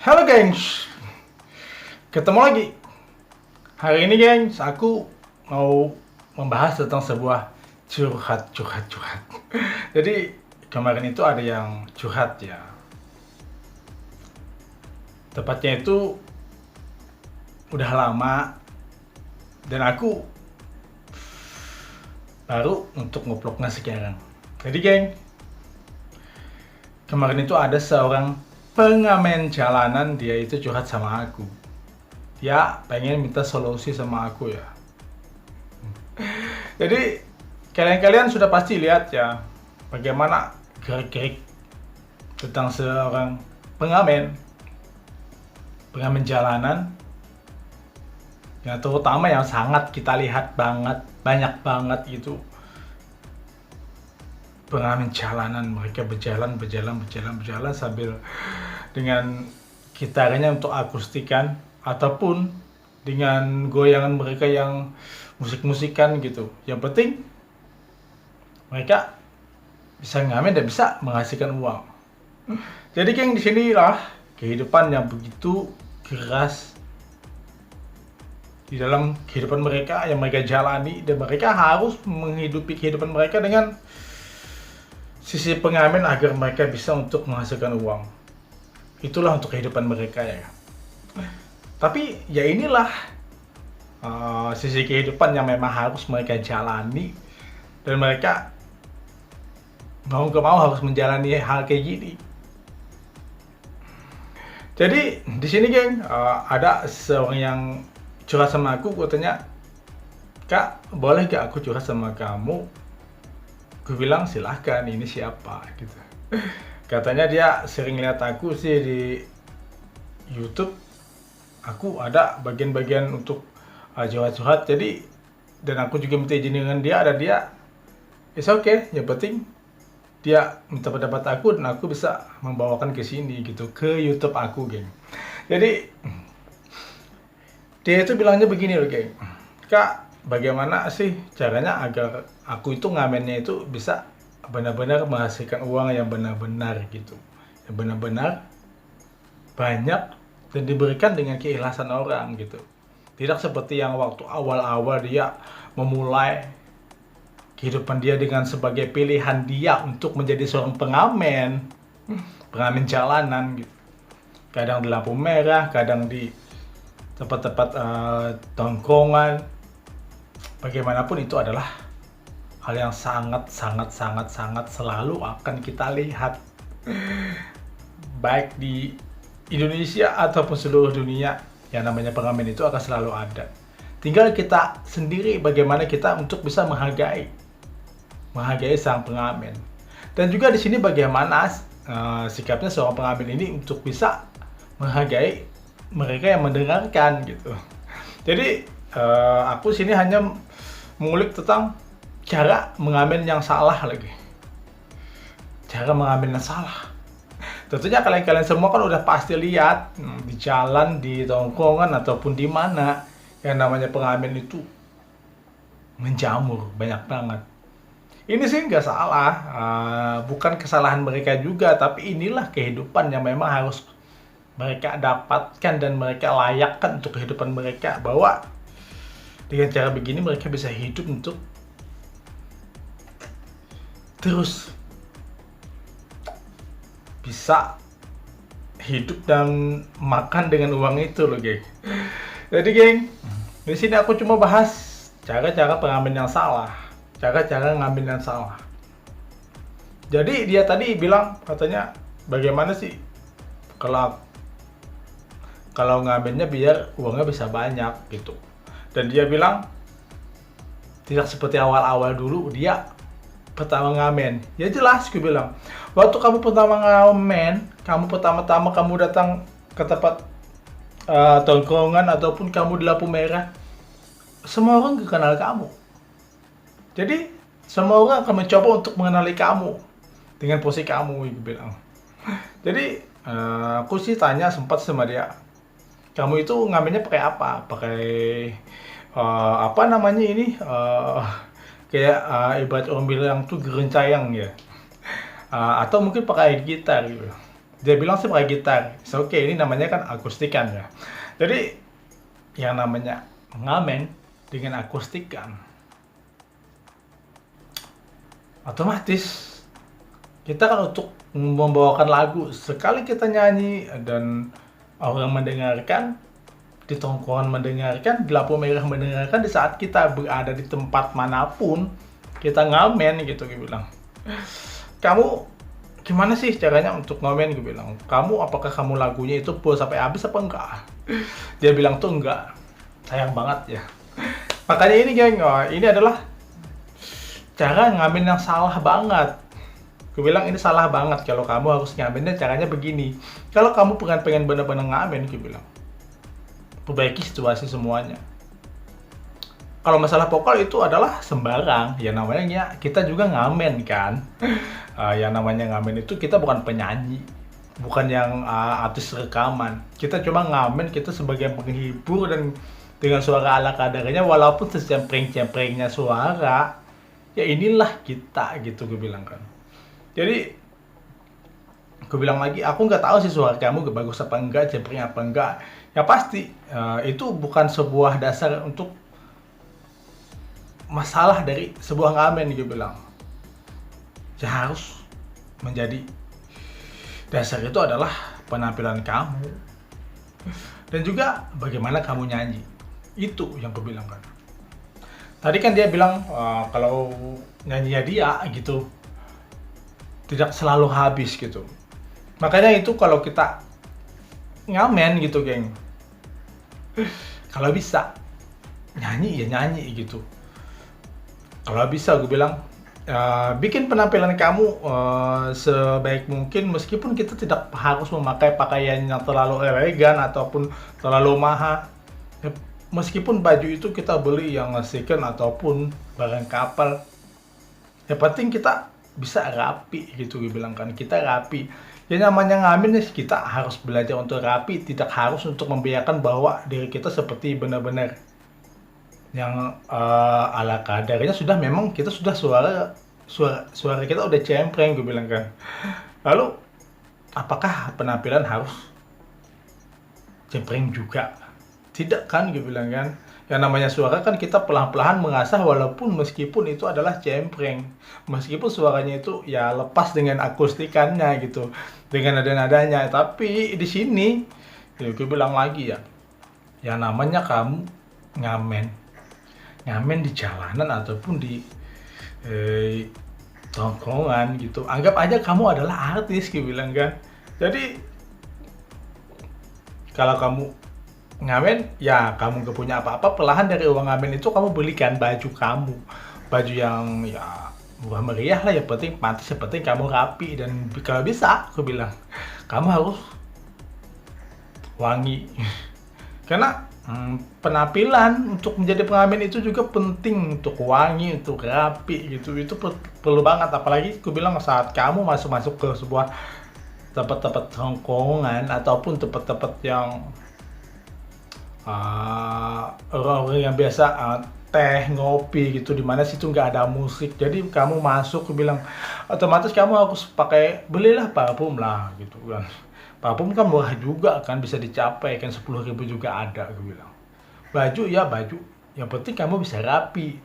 Halo gengs, ketemu lagi. Hari ini gengs, aku mau membahas tentang sebuah curhat. Jadi kemarin itu ada yang curhat ya. Tepatnya itu udah lama dan aku baru untuk ngeploknya sekarang. Jadi geng, kemarin itu ada seorang pengamen jalanan, dia itu curhat sama aku. Dia pengen minta solusi sama aku ya. Jadi kalian sudah pasti lihat ya bagaimana gerak-gerik tentang seorang pengamen jalanan yang terutama yang sangat kita lihat banyak banget itu pengamen jalanan. Mereka berjalan sambil dengan gitarnya untuk akustikan ataupun dengan goyangan mereka yang musik-musikan gitu. Yang penting mereka bisa ngamen dan bisa menghasilkan uang. Jadi geng, di sinilah kehidupan yang begitu keras di dalam kehidupan mereka yang mereka jalani, dan mereka harus menghidupi kehidupan mereka dengan sisi pengamen agar mereka bisa untuk menghasilkan uang. Itulah untuk kehidupan mereka ya. Tapi ya inilah sisi kehidupan yang memang harus mereka jalani, dan mereka mau gak mau harus menjalani hal kayak gini. Jadi di sini geng, ada seorang yang curhat sama aku. Katanya, "Kak, boleh gak aku curhat sama kamu?" Gue bilang silahkan, ini siapa gitu. Katanya dia sering lihat aku sih di YouTube. Aku ada bagian-bagian untuk curhat-curhat, jadi dan aku juga minta izin dengan dia, dan dia it's okay, yang penting dia minta pendapat aku dan aku bisa membawakan ke sini gitu, ke YouTube aku geng. Jadi dia itu bilangnya begini loh geng, "Kak, bagaimana sih caranya agar aku itu ngamennya itu bisa benar-benar menghasilkan uang yang benar-benar gitu, yang benar-benar banyak dan diberikan dengan keikhlasan orang gitu. Tidak seperti yang waktu awal-awal dia memulai kehidupan dia dengan sebagai pilihan dia untuk menjadi seorang pengamen jalanan gitu. Kadang di lampu merah, kadang di tempat-tempat tongkrongan. Bagaimanapun itu adalah hal yang sangat selalu akan kita lihat baik di Indonesia ataupun seluruh dunia. Yang namanya pengamen itu akan selalu ada. Tinggal kita sendiri bagaimana kita untuk bisa menghargai sang pengamen. Dan juga di sini bagaimana sikapnya seorang pengamen ini untuk bisa menghargai mereka yang mendengarkan gitu. Jadi aku sini hanya mengulik tentang cara mengamen yang salah lagi. Cara mengamen yang salah. Tentunya kalian semua kan udah pasti lihat di jalan, di tongkrongan ataupun di mana yang namanya pengamen itu menjamur banyak banget. Ini sih nggak salah, bukan kesalahan mereka juga, tapi inilah kehidupan yang memang harus mereka dapatkan dan mereka layakkan untuk kehidupan mereka, bahwa dengan cara begini mereka bisa hidup untuk terus bisa hidup dan makan dengan uang itu loh geng. Jadi geng, di sini aku cuma bahas cara-cara pengamen yang salah, cara-cara ngambil yang salah. Jadi dia tadi bilang, katanya bagaimana sih kalau ngambilnya biar uangnya bisa banyak gitu. Dan dia bilang tidak seperti awal-awal dulu dia pertama ngamen. Ya jelas, gue bilang, waktu kamu pertama ngamen, pertama-tama kamu datang ke tempat tongkrongan ataupun kamu di lampu merah, semua orang gak kenal kamu. Jadi semua orang akan mencoba untuk mengenali kamu dengan posisi kamu, gue bilang. Jadi aku sih tanya sempat sama dia, "Kamu itu ngamennya pakai apa? Pakai apa namanya ini? Kayak ibarat orang bilang tuh gerencayang ya, atau mungkin pakai gitar gitu." Dia bilang sih pakai gitar. Oke, ini namanya kan akustikan ya. Jadi yang namanya ngamen dengan akustikan, otomatis kita kan untuk membawakan lagu, sekali kita nyanyi dan orang mendengarkan, di tongkrongan mendengarkan, di lampu merah mendengarkan, di saat kita berada di tempat manapun, kita ngamen gitu, gue bilang. Kamu gimana sih caranya untuk ngamen, gue bilang. Apakah kamu lagunya itu full sampai habis apa enggak? Dia bilang tuh enggak. Sayang banget ya. Makanya ini geng, ini adalah cara ngamen yang salah banget. Gue bilang ini salah banget, kalau kamu harus ngamennya caranya begini. Kalau kamu pengen bener-bener ngamen, gue bilang, perbaiki situasi semuanya. Kalau masalah vokal itu adalah sembarang, ya namanya kita juga ngamen kan. Yang namanya ngamen itu kita bukan penyanyi, bukan yang artis rekaman. Kita cuma ngamen, kita sebagai penghibur dan dengan suara ala kadarnya, walaupun secempreng-cemprengnya suara, ya inilah kita gitu, gue bilang kan. Jadi gue bilang lagi, aku nggak tahu sih suara kamu bagus apa enggak, cempreng apa enggak. Ya pasti itu bukan sebuah dasar untuk masalah dari sebuah ngamen, gue bilang. Ya harus menjadi dasar itu adalah penampilan kamu dan juga bagaimana kamu nyanyi. Itu yang gue bilang kan. Tadi kan dia bilang kalau nyanyinya dia gitu tidak selalu habis gitu. Makanya itu kalau kita ngamen gitu, geng, kalau bisa nyanyi ya nyanyi gitu. Kalau bisa gue bilang bikin penampilan kamu sebaik mungkin, meskipun kita tidak harus memakai pakaian yang terlalu elegan ataupun terlalu mahal. Meskipun baju itu kita beli yang second ataupun barang kapal, yang penting kita bisa rapi gitu, gue bilang kan. Kita rapi. Ya namanya ngamen, kita harus belajar untuk rapi, tidak harus untuk membiarkan bahwa diri kita seperti benar-benar yang ala kadarnya. Sudah, memang kita sudah suara kita udah cempreng, gue bilang kan. Lalu apakah penampilan harus cempreng juga? Tidak kan, gue bilang kan. Yang namanya suara kan kita pelan-pelan mengasah, walaupun meskipun itu adalah cempreng, meskipun suaranya itu ya lepas dengan akustikannya gitu, dengan nada-nadanya. Tapi di sini ya gue bilang lagi ya, yang namanya kamu ngamen di jalanan ataupun di tongkrongan gitu, anggap aja kamu adalah artis, gue bilang kan. Jadi kalau kamu ngamen, ya kamu gak punya apa-apa, perlahan dari uang ngamen itu kamu belikan baju kamu, baju yang ya murah meriah lah, yang penting pantas, yang penting kamu rapi. Dan kalau bisa, aku bilang, kamu harus wangi. Karena penampilan untuk menjadi pengamen itu juga penting, untuk wangi, untuk rapi gitu. Itu perlu banget, apalagi aku bilang saat kamu masuk ke sebuah tempat-tempat tongkrongan ataupun tempat-tempat yang orang-orang yang biasa teh, ngopi gitu, dimana situ nggak ada musik. Jadi kamu masuk, aku bilang, otomatis kamu harus belilah parfum lah gitu kan. Parfum kan murah juga kan, bisa dicapai kan 10.000 juga ada, aku bilang. Baju ya baju, yang penting kamu bisa rapi,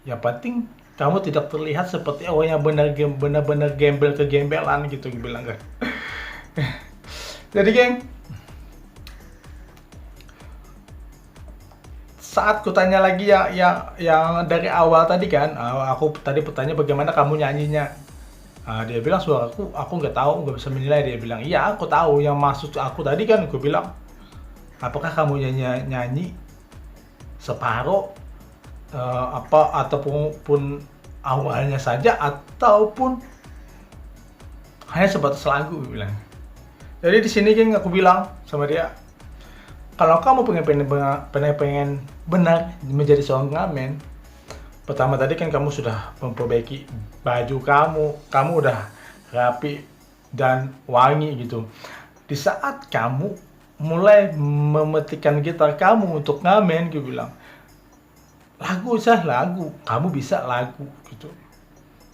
yang penting kamu tidak terlihat seperti orang yang benar-benar gembel-kegembelan gitu, aku bilang kan. Jadi geng, saat kutanya lagi yang dari awal tadi kan, aku tadi bertanya bagaimana kamu nyanyinya. Dia bilang suaraku, aku nggak tahu, nggak bisa menilai. Dia bilang iya aku tahu, yang maksud aku tadi kan, aku bilang apakah kamu nyanyi separuh ataupun awalnya saja, ataupun hanya sebatas lagu, gue bilang. Jadi di sini kan aku bilang sama dia, kalau kamu pengen benar menjadi seorang ngamen, pertama tadi kan kamu sudah memperbaiki baju kamu udah rapi dan wangi gitu. Di saat kamu mulai memetikkan gitar kamu untuk ngamen, gue bilang, lagu, kamu bisa lagu gitu.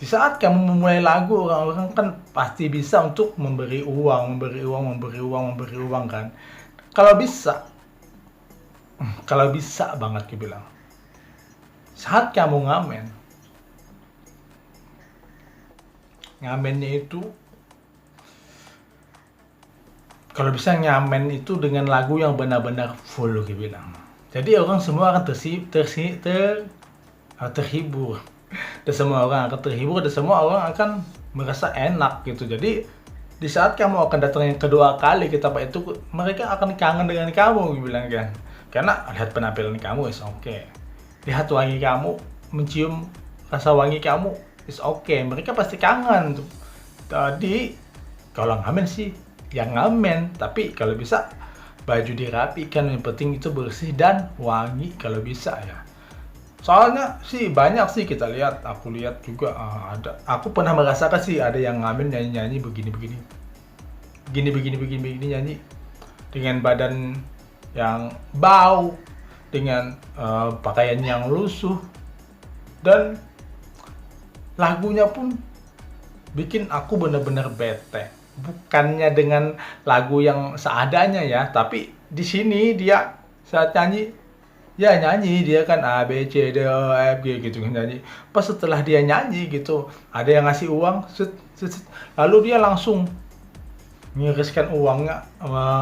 Di saat kamu memulai lagu, orang-orang kan pasti bisa untuk memberi uang, memberi uang kan. Kalau bisa, kalau bisa banget gue bilang. Saat kamu ngamennya itu kalau bisa ngamen itu dengan lagu yang benar-benar full gue bilang. Jadi orang semua akan terhibur. Dan semua orang akan terhibur dan semua orang akan merasa enak gitu. Jadi di saat kamu akan datang yang kedua kali ke tempat itu, mereka akan kangen dengan kamu gue bilang kan. Karena lihat penampilan kamu is okay. Lihat wangi kamu, mencium rasa wangi kamu is okay. Mereka pasti kangen tuh. Tadi kalau ngamen sih yang ngamen, tapi kalau bisa baju dirapikan, yang penting itu bersih dan wangi kalau bisa ya. Soalnya sih banyak sih kita lihat, aku lihat juga ada. Aku pernah merasakan sih ada yang ngamen nyanyi begini nyanyi dengan badan yang bau, dengan pakaian yang lusuh, dan lagunya pun bikin aku bener-bener bete. Bukannya dengan lagu yang seadanya ya, tapi di sini dia saat nyanyi, ya nyanyi dia kan A B C D E F G gitu kan nyanyi. Pas setelah dia nyanyi gitu, ada yang ngasih uang, lalu dia langsung mengiriskan uangnya,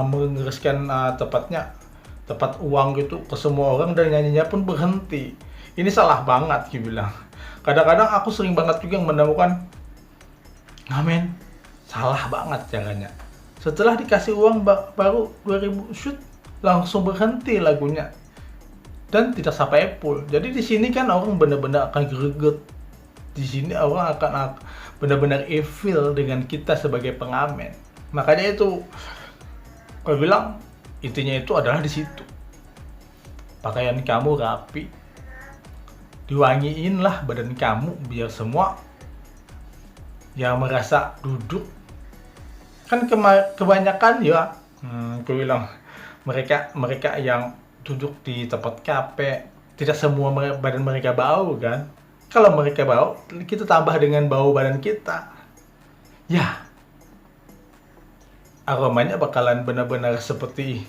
mengiriskan tepat uang gitu ke semua orang dan nyanyinya pun berhenti. Ini salah banget gitu bilang. Kadang-kadang aku sering banget juga menemukan ngamen salah banget caranya. Setelah dikasih uang baru 2000 shoot langsung berhenti lagunya dan tidak sampai full. Jadi di sini kan orang benar-benar akan greget. Di sini orang akan benar-benar evil dengan kita sebagai pengamen. Makanya itu kalau bilang intinya itu adalah di situ. Pakaian kamu rapi, diwangiin lah badan kamu biar semua yang merasa duduk kan kebanyakan ya aku bilang mereka yang duduk di tempat kafe tidak semua badan mereka bau kan. Kalau mereka bau, kita tambah dengan bau badan kita ya, aromanya bakalan benar-benar seperti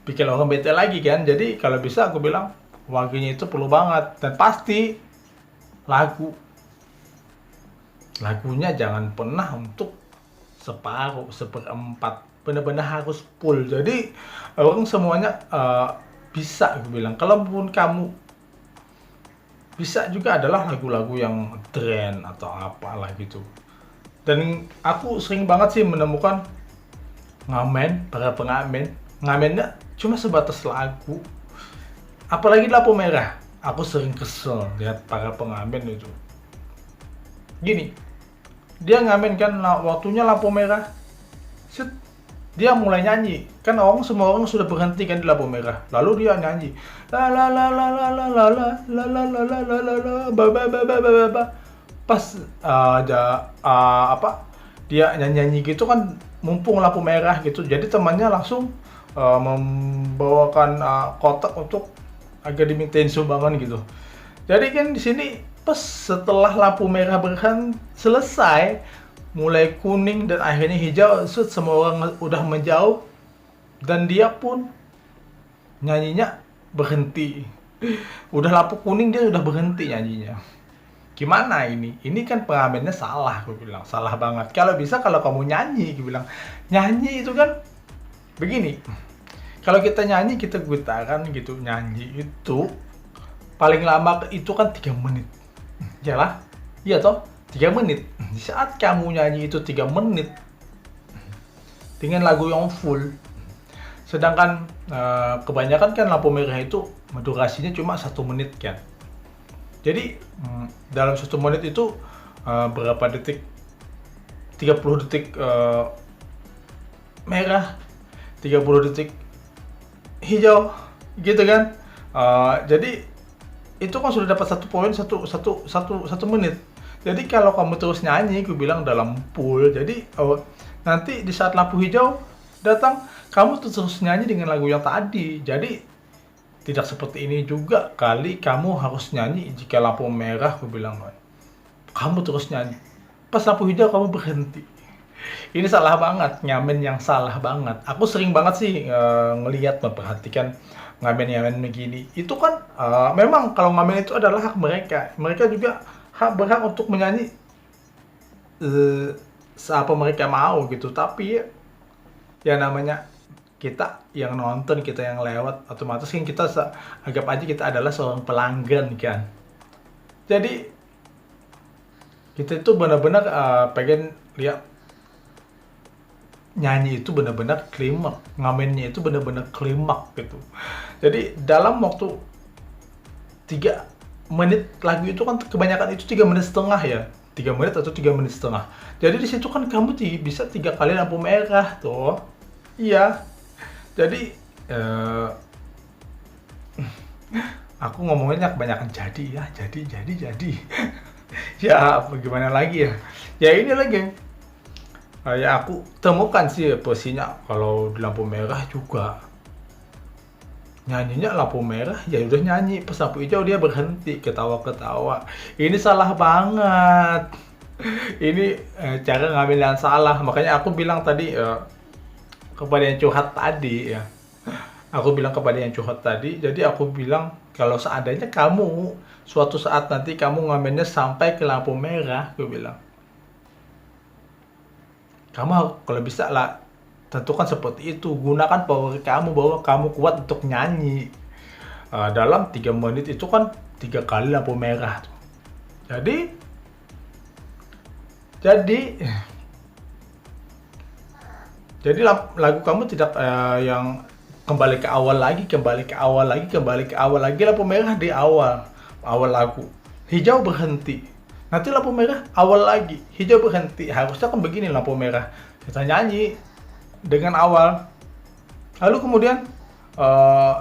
bikin orang bete lagi kan. Jadi kalau bisa aku bilang wanginya itu perlu banget, dan pasti lagunya jangan pernah untuk separuh, seperempat, benar-benar harus full. Jadi orang semuanya bisa aku bilang. Kalaupun kamu bisa juga adalah lagu-lagu yang trend atau apalah gitu. Dan aku sering banget sih menemukan para pengamen ngamennya cuma sebatas lagu, apalagi lampu merah. Aku sering kesel lihat para pengamen itu gini, dia ngamen kan waktunya lampu merah, set, dia mulai nyanyi kan, semua orang sudah berhenti kan di lampu merah, lalu dia nyanyi la la la la la la la la la la la la la la la ba ba ba ba ba ba. Pas dia nyanyi gitu kan, mumpung lampu merah gitu, jadi temannya langsung membawakan kotak untuk agar dimintain sumbangan gitu. Jadi kan di sini pas setelah lampu merah selesai, mulai kuning dan akhirnya hijau, semua orang udah menjauh dan dia pun nyanyinya berhenti. Udah lampu kuning dia udah berhenti nyanyinya. Gimana ini? Ini kan pengamennya salah, gue bilang salah banget. Kalau bisa kalau kamu nyanyi, gue bilang nyanyi itu kan begini. Kalau kita nyanyi, kita getaran gitu, nyanyi itu paling lama itu kan 3 menit. Yalah, iya toh, 3 menit. Di saat kamu nyanyi itu 3 menit dengan lagu yang full, sedangkan kebanyakan kan lampu merah itu durasinya cuma 1 menit kan. Jadi dalam 1 menit itu berapa detik? 30 detik merah, 30 detik hijau gitu kan. Jadi itu kan sudah dapat 1 poin 1 menit. Jadi kalau kamu terus nyanyi, gue bilang dalam full, jadi nanti di saat lampu hijau datang, kamu terus nyanyi dengan lagu yang tadi. Jadi Tidak seperti ini juga kali kamu harus nyanyi jika lampu merah, aku bilang. Kamu terus nyanyi. Pas lampu hijau kamu berhenti. Ini salah banget, ngamen yang salah banget. Aku sering banget sih ngelihat, memperhatikan ngamen-ngamen begini. Itu kan memang kalau ngamen itu adalah hak mereka. Mereka juga berhak untuk menyanyi seapa mereka mau gitu. Tapi ya namanya kita yang nonton, kita yang lewat, otomatis kan kita anggap aja kita adalah seorang pelanggan kan. Jadi kita itu benar-benar pengen lihat nyanyi itu benar-benar klimaks, ngamennya itu benar-benar klimaks gitu. Jadi dalam waktu 3 menit lagu itu kan kebanyakan itu 3 menit setengah ya. 3 menit atau 3 menit setengah. Jadi di situ kan kamu bisa 3 kali lampu merah tuh. Iya. Jadi aku ngomongnya kebanyakan jadi. Ya bagaimana lagi ya. Ya ini lagi. Ya aku temukan sih posisinya kalau di lampu merah juga. Nyanyinya lampu merah ya udah nyanyi, pas lampu hijau dia berhenti ketawa-ketawa. Ini salah banget. Ini cara ngambil yang salah. Makanya aku bilang tadi kepada yang curhat tadi ya. Aku bilang kepada yang curhat tadi, jadi aku bilang kalau seandainya kamu suatu saat nanti kamu ngamennya sampai ke lampu merah, aku bilang. Kamu kalau bisa lah tentukan seperti itu, gunakan power kamu bahwa kamu kuat untuk nyanyi. Dalam 3 menit itu kan 3 kali lampu merah. Jadi lagu kamu tidak yang kembali ke awal lagi lampu merah di awal lagu, hijau berhenti, nanti lampu merah awal lagi, hijau berhenti. Harusnya kan begini, lampu merah kita nyanyi dengan awal, lalu kemudian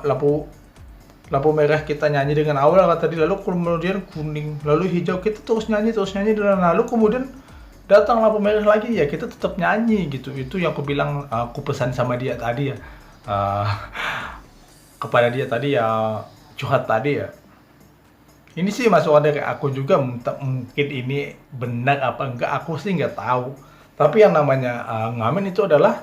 lampu merah kita nyanyi dengan awal tadi, lalu kemudian kuning, lalu hijau, kita terus nyanyi dan lalu kemudian datang lampu merah lagi ya kita tetap nyanyi gitu. Itu yang aku bilang, aku pesan sama dia tadi ya, kepada dia tadi ya, curhat tadi ya. Ini sih masukan dari aku juga, mungkin ini benar apa enggak aku sih nggak tahu. Tapi yang namanya ngamen itu adalah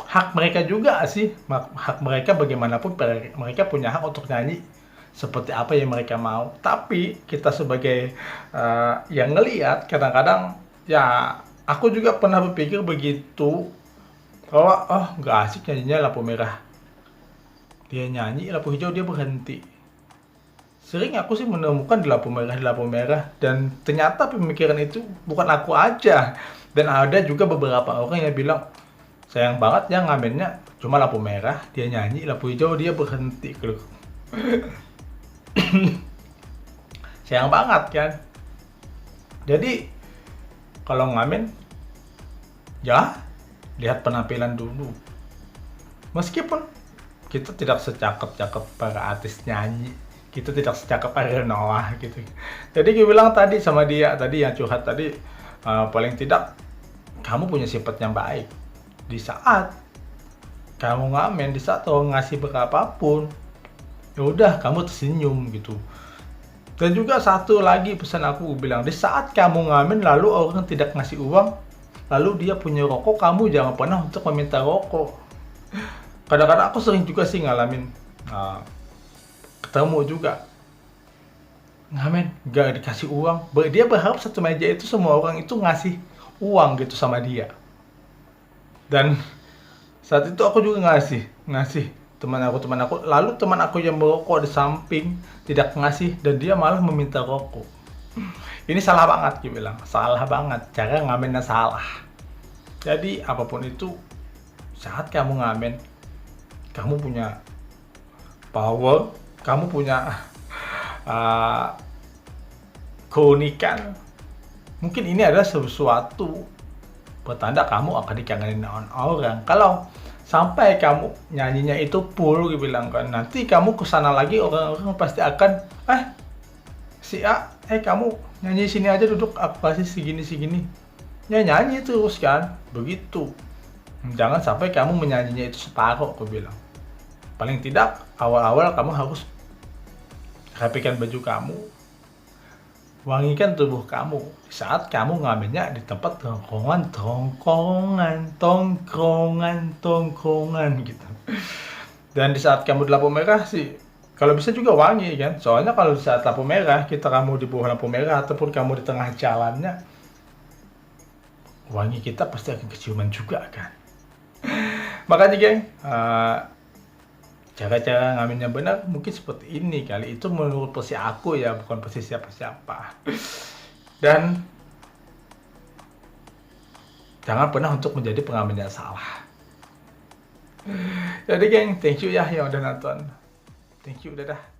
hak mereka juga sih, hak mereka bagaimanapun mereka punya hak untuk nyanyi seperti apa yang mereka mau. Tapi kita sebagai yang ngelihat, kadang-kadang ya aku juga pernah berpikir begitu, bahwa nggak asik nyanyinya lampu merah, dia nyanyi lampu hijau dia berhenti. Sering aku sih menemukan di lampu merah, dan ternyata pemikiran itu bukan aku aja, dan ada juga beberapa orang yang bilang sayang banget ya ngamennya cuma lampu merah dia nyanyi, lampu hijau dia berhenti. Sayang banget kan. Jadi kalau ngamen ya lihat penampilan dulu, meskipun kita tidak secakep para artis nyanyi, kita tidak secakep Ariel Noah gitu. Jadi gue bilang tadi sama dia tadi yang curhat tadi, paling tidak kamu punya sifat yang baik. Di saat kamu ngamen, di saat orang ngasih berapapun, ya udah kamu tersenyum gitu. Dan juga satu lagi pesan aku bilang, di saat kamu ngamen lalu orang tidak ngasih uang, lalu dia punya rokok, kamu jangan pernah untuk meminta rokok. Kadang-kadang aku sering juga sih ngalamin, ketemu juga ngamen gak dikasih uang, dia berharap satu meja itu semua orang itu ngasih uang gitu sama dia. Dan saat itu aku juga ngasih teman aku, lalu teman aku yang merokok di samping tidak ngasih, dan dia malah meminta rokok. Ini salah banget, dia bilang salah banget, cara ngamennya salah. Jadi apapun itu, saat kamu ngamen, kamu punya power, kamu punya keunikan. Mungkin ini adalah sesuatu pertanda kamu akan dikangenin orang. Kalau sampai kamu nyanyinya itu full, bilang kan, nanti kamu kesana lagi orang-orang pasti akan si A, kamu nyanyi sini aja, duduk, aku kasih segini ya, nyanyi terus kan begitu. Jangan sampai kamu menyanyinya itu separuh, aku bilang. Paling tidak awal-awal kamu harus rapikan baju kamu, wangikan tubuh kamu saat kamu ngambilnya di tempat tongkrongan gitu. Dan di saat kamu di lampu merah sih, kalau bisa juga wangi kan. Soalnya kalau di saat lampu merah, kamu di bawah lampu merah ataupun kamu di tengah jalannya, wangi kita pasti akan keciuman juga kan. Makanya geng, cara-cara ngambilnya benar mungkin seperti ini kali. Itu menurut posisi aku ya, bukan posisi siapa-siapa. Dan jangan pernah untuk menjadi pengambil yang salah. Jadi geng, thank you ya yang udah nonton. Thank you, dadah.